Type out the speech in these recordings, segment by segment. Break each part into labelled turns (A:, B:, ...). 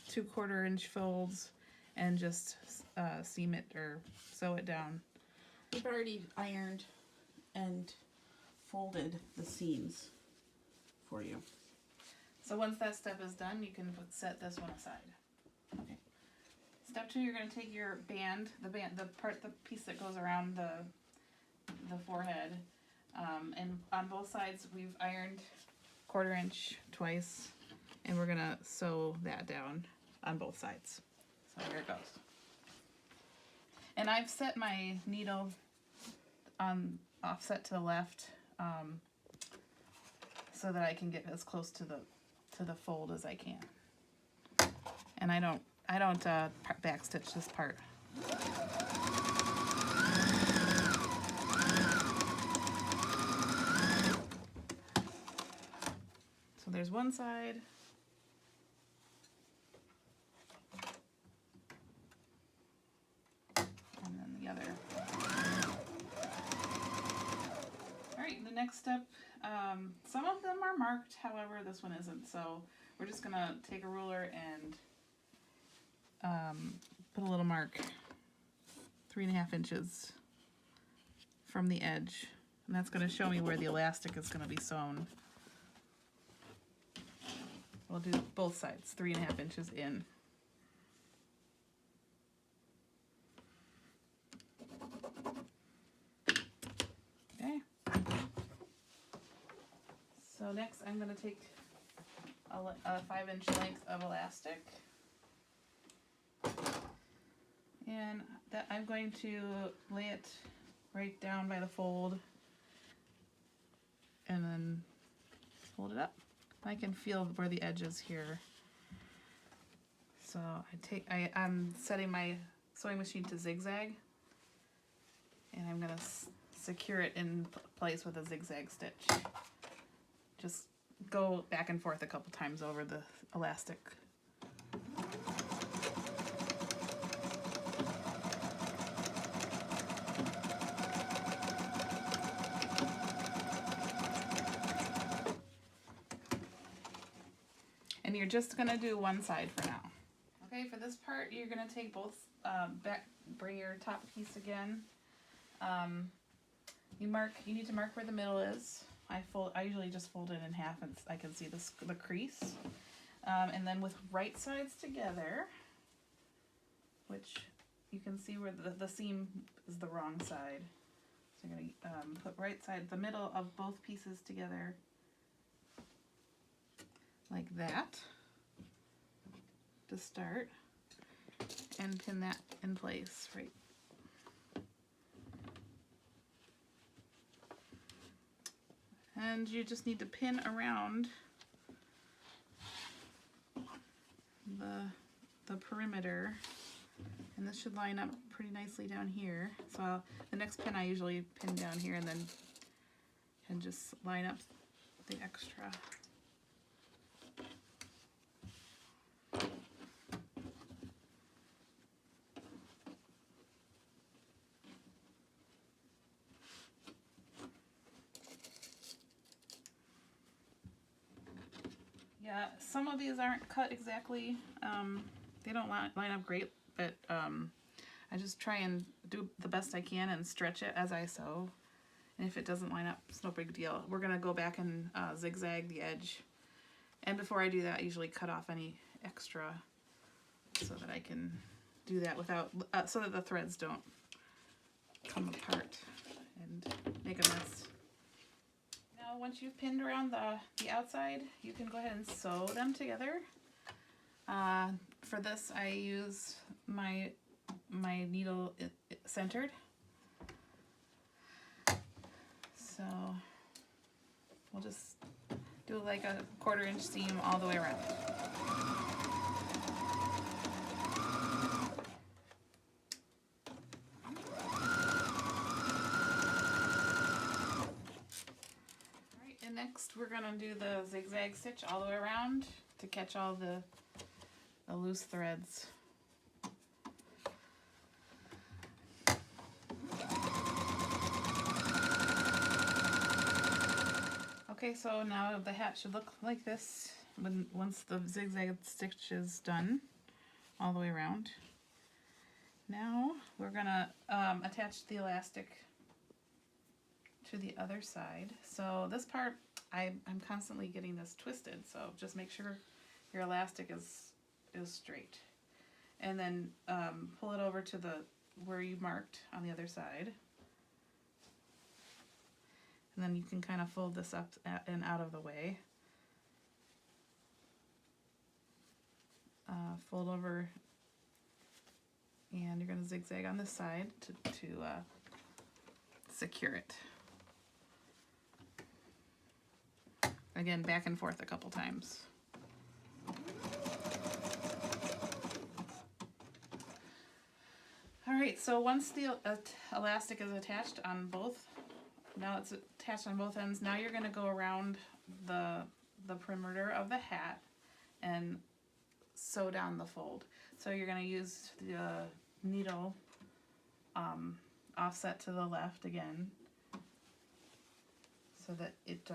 A: Two 1/4 inch folds and just seam it or sew it down. We've already ironed and folded the seams for you. So once that step is done, you can set this one aside. Okay. Step 2, you're going to take your band, the piece that goes around the forehead, and on both sides we've ironed 1/4 inch twice, and we're going to sew that down on both sides. So here it goes. And I've set my needle on offset to the left, so that I can get as close to the fold as I can. And I don't backstitch this part. So there's one side. And then the other. Alright, the next step, some of them are marked, however this one isn't, so we're just gonna take a ruler and put a little mark 3.5 inches from the edge, and that's going to show me where the elastic is going to be sewn. We'll do both sides, 3.5 inches in. Okay. So next I'm going to take a 5-inch length of elastic, and that I'm going to lay it right down by the fold and then fold it up. I can feel where the edge is here. So I'm setting my sewing machine to zigzag, and I'm going to secure it in place with a zigzag stitch. Just go back and forth a couple times over the elastic. And you're just going to do one side for now. Okay, for this part, you're going to take both, bring your top piece again. You need to mark where the middle is. I usually just fold it in half and I can see the crease. And then with right sides together, which you can see where the seam is the wrong side. So you're going to put right side, the middle of both pieces together like that to start, and pin that in place, right? And you just need to pin around the perimeter, and this should line up pretty nicely down here. So the next pin I usually pin down here and then can just line up the extra. Yeah, some of these aren't cut exactly. They don't line up great, but I just try and do the best I can and stretch it as I sew. And if it doesn't line up, it's no big deal. We're going to go back and zigzag the edge. And before I do that, I usually cut off any extra so that I can do that without, so that the threads don't come apart and make a mess. Now, once you've pinned around the outside, you can go ahead and sew them together. For this, I use my needle centered. So we'll just Do like a 1/4 inch seam all the way around. Alright, and next we're gonna do the zigzag stitch all the way around to catch all the loose threads. Okay, so now the hat should look like this once the zigzag stitch is done all the way around. Now we're gonna attach the elastic to the other side. So this part, I'm constantly getting this twisted, so just make sure your elastic is straight. And then pull it over to where you marked on the other side. And then you can kind of fold this up and out of the way. Fold over, and you're going to zigzag on this side to secure it. Again, back and forth a couple times. Alright, so once the elastic is attached on both, now it's attached on both ends, now you're going to go around the perimeter of the hat and sew down the fold. So you're going to use the needle offset to the left again so that it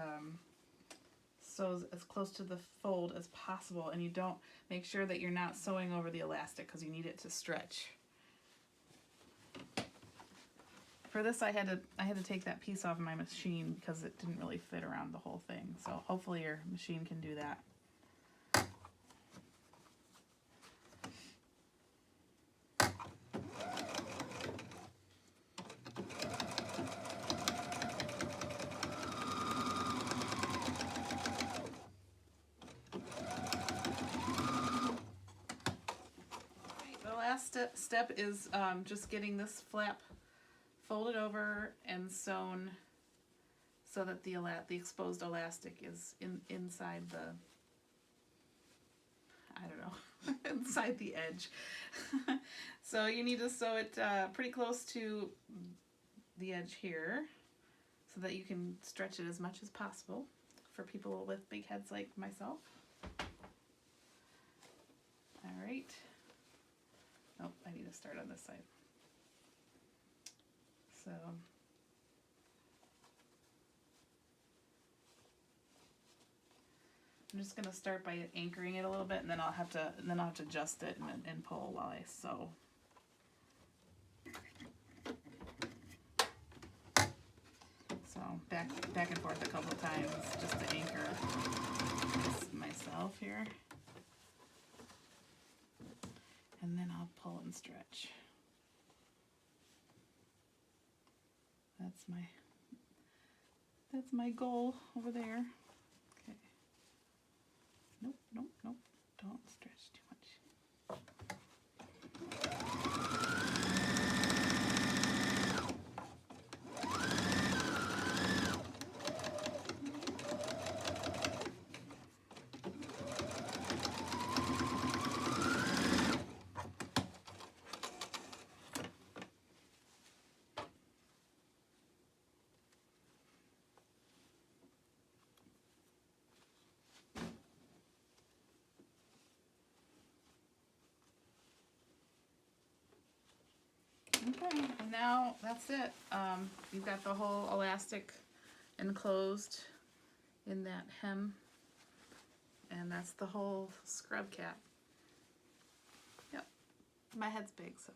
A: sews as close to the fold as possible, and you don't, make sure that you're not sewing over the elastic because you need it to stretch. For this, I had to take that piece off my machine because it didn't really fit around the whole thing. So hopefully your machine can do that. The last step is just getting this flap folded over and sewn so that the exposed elastic is inside the, I don't know, inside the edge. So you need to sew it pretty close to the edge here so that you can stretch it as much as possible for people with big heads like myself. All right. Oh, I need to start on this side. So I'm just going to start by anchoring it a little bit, and then I'll have to adjust it and pull while I sew. So back and forth a couple of times just to anchor myself here, and then I'll pull and stretch. That's my goal over there. Okay. Nope, nope, nope. Don't stretch too much. Okay, and now that's it. You've got the whole elastic enclosed in that hem, and that's the whole scrub cap. Yep, my head's big, so